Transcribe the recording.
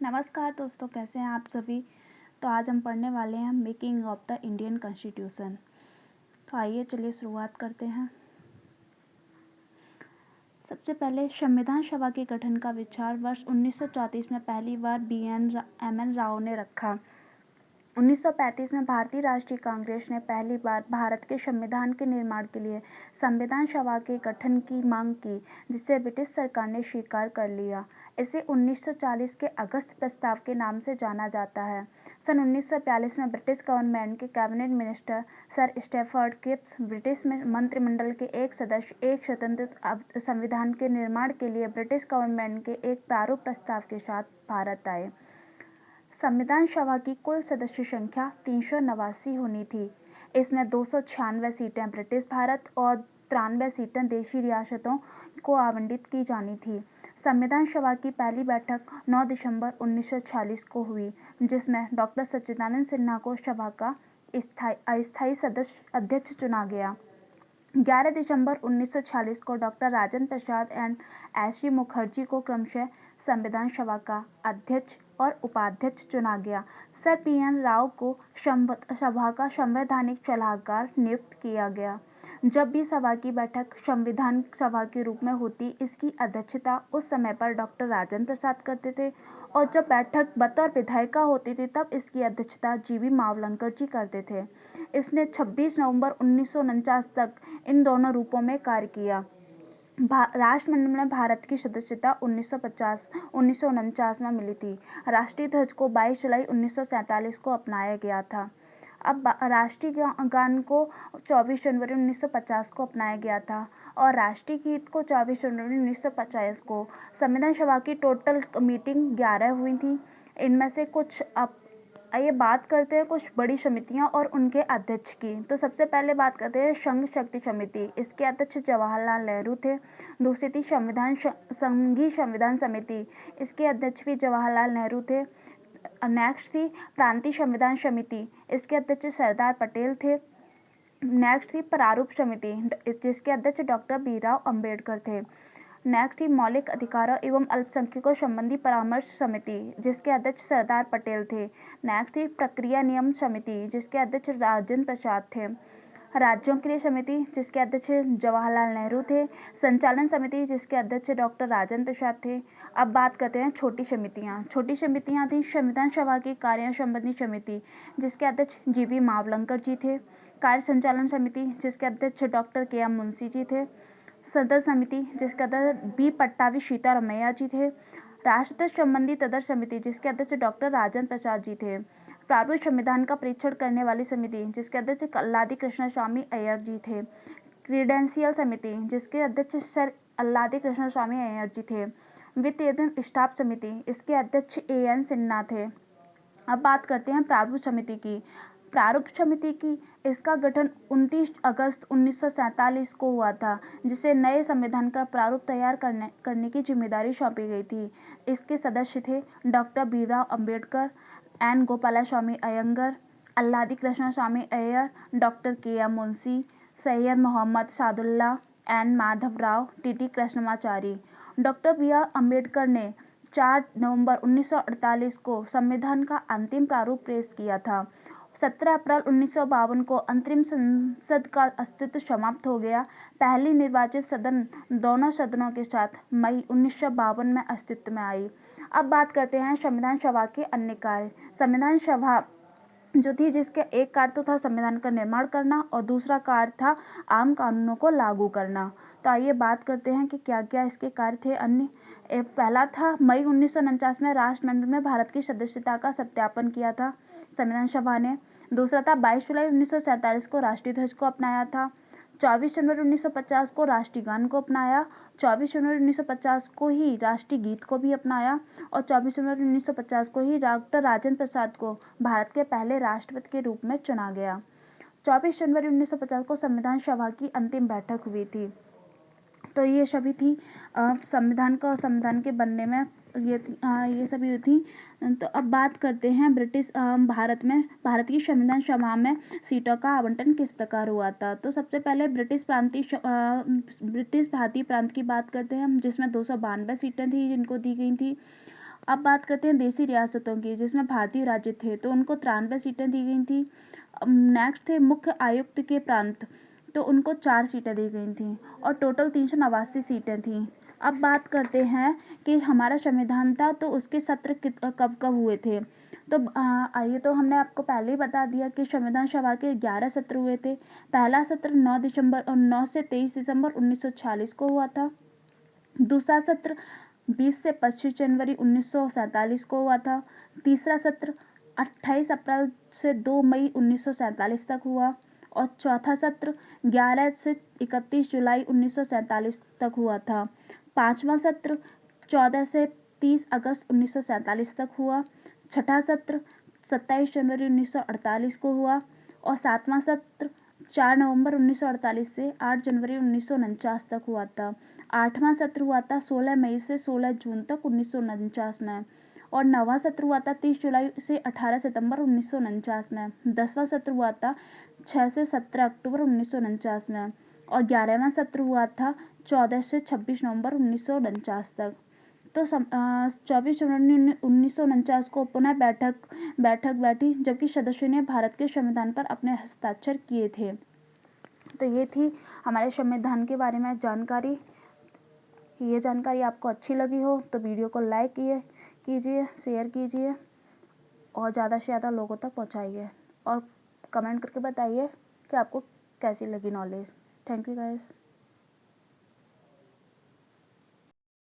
नमस्कार दोस्तों, कैसे हैं आप सभी। तो आज हम पढ़ने वाले हैं making of the Indian constitution. तो आइए चलिए शुरुआत करते हैं। सबसे पहले संविधान सभा के गठन का विचार वर्ष 1934 में पहली बार एम एन राव ने रखा। 1935 में भारतीय राष्ट्रीय कांग्रेस ने पहली बार भारत के संविधान के निर्माण के लिए संविधान सभा के गठन की मांग की, जिसे ब्रिटिश सरकार ने स्वीकार कर लिया। इसे 1940 के अगस्त प्रस्ताव के नाम से जाना जाता है। सन 1942 में ब्रिटिश गवर्नमेंट के cabinet minister sir Stafford Cripps British मंत्रिमंडल के एक सदस्य एक स्वतंत्र संविधान के निर्माण के लिए ब्रिटिश गवर्नमेंट के एक प्रारूप प्रस्ताव के साथ भारत आए। संविधान सभा की कुल सदस्य संख्या 389 होनी थी। इसमें 296 सीटें ब्रिटिश भारत और 93 सीटें देशी रियासतों को आवंटित की जानी थी। संविधान सभा की पहली बैठक 9 दिसंबर 1946 को हुई, जिसमें डॉक्टर सच्चिदानंद सिन्हा को सभा का अस्थायी अध्यक्ष चुना गया। 11 दिसंबर 1946 को doctor Rajendra Prasad and SD. Mukherjee को क्रमशः संविधान सभा का अध्यक्ष और उपाध्यक्ष चुना गया। Sir PN. राव को सभा का संवैधानिक सलाहकार नियुक्त किया गया। जब भी सभा की बैठक संविधान सभा के रूप में होती, इसकी अध्यक्षता उस समय पर डॉक्टर राजेंद्र प्रसाद करते थे, और जब बैठक बतौर विधायिका होती थी तब इसकी अध्यक्षता जी.वी. मावलंकर जी करते थे। इसने 26 नवंबर 1949 तक इन दोनों रूपों में कार्य किया। राष्ट्रमंडल में भारत की सदस्यता 1949 में मिली थी। राष्ट्रीय ध्वज को 22 जुलाई 1947 को अपनाया गया था। अब राष्ट्रीय गान को 24 जनवरी 1950 को अपनाया गया था और राष्ट्रीय गीत को 24 जनवरी 1950 को। संविधान सभा की टोटल मीटिंग 11 हुई थी। इनमें से कुछ आइए बात करते हैं कुछ बड़ी समितियां और उनके अध्यक्ष की। तो सबसे पहले बात करते हैं संघ शक्ति समिति। इसके अध्यक्ष जवाहरलाल नेहरू थे। दूसरी थी संघीय संविधान समिति। इसके अध्यक्ष भी जवाहरलाल नेहरू थे। नेक्स्ट थी प्रांतीय संविधान समिति। इसके अध्यक्ष सरदार पटेल थे। नेक्स्ट थी प्रारूप समिति, जिसके अध्यक्ष डॉक्टर भीमराव अंबेडकर थे। नेक्स्ट थी मौलिक अधिकारों एवं अल्पसंख्यकों संबंधी परामर्श समिति, जिसके अध्यक्ष सरदार पटेल थे। नेक्स्ट थी प्रक्रिया नियम समिति, जिसके अध्यक्ष राजेंद्र प्रसाद थे। राज्यों के लिए समिति, जिसके अध्यक्ष जवाहरलाल नेहरू थे। संचालन समिति, जिसके अध्यक्ष डॉक्टर राजेंद्र प्रसाद थे। अब बात करते हैं छोटी समितियां। छोटी समितियां थी संविधान सभा के कार्यों संबंधी समिति, जिसके अध्यक्ष जी.वी. मावलंकर जी थे। कार्य संचालन समिति, जिसके अध्यक्ष डॉक्टर के.एम. मुंशी जी थे। सदस्य समिति, जिसके अध्यक्ष बी. पट्टाभी सीतारमैया जी थे। राष्ट्रध्वज संबंधी तदर समिति, जिसके अध्यक्ष डॉक्टर राजेंद्र प्रसाद जी थे। प्रारूप संविधान का परीक्षण करने वाली समिति, जिसके अध्यक्ष अल्लादी कृष्णस्वामी अय्यर जी थे। क्रीडेंशियल समिति, जिसके अध्यक्ष सर अल्लादी कृष्णस्वामी अय्यर जी थे। वित्त एवं स्टाफ समिति, इसके अध्यक्ष ए.एन. सिन्हा थे। अब बात करते हैं प्रारूप समिति की। प्रारूप समिति की इसका गठन 29 अगस्त 1947 को हुआ था, जिसे नए संविधान का प्रारूप तैयार करने की जिम्मेदारी सौंपी गई थी। इसके सदस्य थे doctor Bhimrao Ambedkar, N. Gopalaswami Ayyangar, Alladi Krishnaswami Iyer, doctor K M. Munshi, Syed Mohammad Saadulla, N. Madhavrao, T T. Krishnamachari. Doctor B R. Ambedkar ने 4 नवंबर 1948 को संविधान का अंतिम प्रारूप पेश किया था। 17 अप्रैल 1952 को अंतरिम संसद का अस्तित्व समाप्त हो गया। पहली निर्वाचित सदन दोनों सदनों के साथ मई 1952 में अस्तित्व में आई। अब बात करते हैं संविधान सभा के अन्य कार्य। संविधान सभा जो थी, जिसके एक कार्य तो था संविधान का निर्माण करना और दूसरा कार्य था आम कानूनों को लागू करना। तो आइए बात करते हैं कि क्या क्या इसके कार्य थे अन्य। पहला था मई 1949 में राष्ट्रमंडल में भारत की सदस्यता का सत्यापन किया था संविधान सभा ने। दूसरा था 22 जुलाई 1947 को राष्ट्रीय ध्वज को अपनाया था। 24 जनवरी 1950 को राष्ट्रीय गान को अपनाया। 24 जनवरी 1950 को ही राष्ट्रीय गीत को भी अपनाया और 24 जनवरी 1950 को ही डॉक्टर राजेंद्र प्रसाद को भारत के पहले राष्ट्रपति के रूप में चुना गया। 24 जनवरी 1950 को संविधान सभा की अंतिम बैठक हुई थी। तो ये सभी थी संविधान के बनने में ये सभी थी। तो अब बात करते हैं भारत की संविधान सभा में सीटों का आवंटन किस प्रकार हुआ था। तो सबसे पहले ब्रिटिश भारतीय प्रांत की बात करते हैं, जिसमें 292 सीटें थी जिनको दी गई थी। अब बात करते हैं देसी रियासतों की, जिसमें भारतीय राज्य थे, तो उनको 93 सीटें दी गई थी। नेक्स्ट थे मुख्य आयुक्त के प्रांत, तो उनको 4 सीटें दी गई थी और टोटल 389 सीटें थीं। अब बात करते हैं कि हमारा संविधान था तो उसके सत्र कब कब हुए थे। तो आइए, तो हमने आपको पहले ही बता दिया कि संविधान सभा के 11 सत्र हुए थे। पहला सत्र 9 से 23 दिसंबर 1946 को हुआ था। दूसरा सत्र 20 से 25 जनवरी 1947 को हुआ था। तीसरा सत्र 28 अप्रैल से 2 मई 1947 तक हुआ और चौथा सत्र 11 से 31 जुलाई 1947 तक हुआ था। पांचवा सत्र 14 से 30 अगस्त 1947 तक हुआ। छठा सत्र 27 जनवरी 1948 को हुआ और सातवां सत्र 4 नवंबर 1948 से 8 जनवरी 1949 तक हुआ था। आठवां सत्र हुआ था 16 मई से 16 जून तक 1949 में और नवां सत्र हुआ था 30 जुलाई से 18 सितंबर 1949 में। 10वां सत्र हुआ था 6 से 17 अक्टूबर 1949 में और 11वां सत्र हुआ था 14 से 26 नवंबर 1949 तक। तो 24 जनवरी 1949 को पुनः बैठक बैठी, जबकि सदस्यों ने भारत के संविधान पर अपने हस्ताक्षर किए थे। तो ये थी हमारे संविधान के बारे में जानकारी। ये जानकारी आपको अच्छी लगी हो तो वीडियो को लाइक कीजिए, शेयर कीजिए और ज़्यादा से ज़्यादा लोगों तक पहुंचाइए और कमेंट करके बताइए कि आपको कैसी लगी नॉलेज। Thank you guys.